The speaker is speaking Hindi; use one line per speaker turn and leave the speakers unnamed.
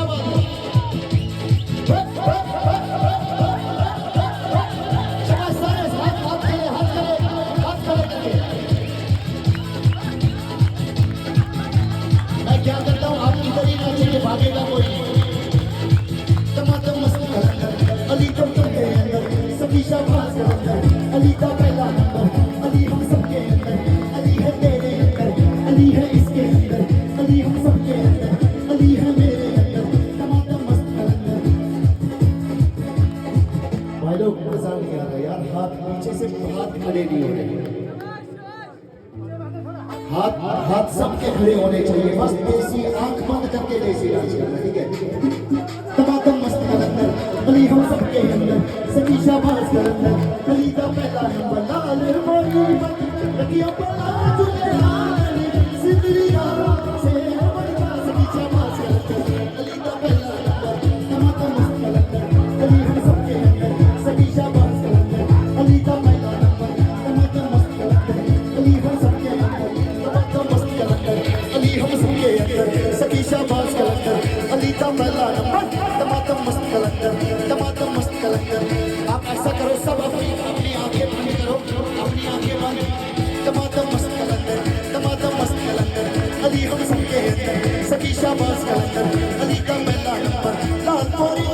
क्या बात है? शाबाश, सारे हाथ खड़े, हाथ खड़े करके। मैं क्या करता हूँ, आप इधर ही नाचेंगे, भागेगा कोई नहीं। टमाटर मस्त कलंदर, अली टमटम के अंदर, सभी शाबाश कलंदर, अली का पहला नंबर, अली हम सबके अंदर, अली है तेरे अंदर, अली है इसके अंदर, अली हम सबके अंदर, अली है मेरे अंदर, टमाटर मस्त कलंदर। भाई लोग मजा नहीं आ रहा यार, हाथ पीछे से हाथ खड़े नहीं हो रहे, हाथ सबके खड़े होने चाहिए, बस देसी आंख बंद करके देसी डांस करना, ठीक है? टमाटर मस्त कलंदर, अली हम सबके अंदर, सभी शाबाश कलंदर, अली का पहला नंबर, लाल मोरी लगियों पर लाल तुझे लाल, सिंदरिया से बढ़ता, सभी शाबाश कलंदर, अली का पहला नंबर, टमाटर मस्त कलंदर, अली हम सबके अंदर, सभी शाबाश कलंदर, अली का पहला नंबर, टमाटर मस्त कलंदर, अली हम सबके अंदर, टमाटर मस्त कलंदर, अली हम सबके अंदर, सभी शाबाश कलंदर, अली का पहला नंबर, टमाटर मस्त कलंदर, टमाटर मस्त कलंदर। आप ऐसा करो, सब अपनी आंखें बंद करो, अपनी आंखें बंद। टमाटर मस्त कलंदर, टमाटर मस्त कलंदर, अली हम सबके अंदर, सभी शाबाश कलंदर, अली का पहला नंबर, लाल मोरी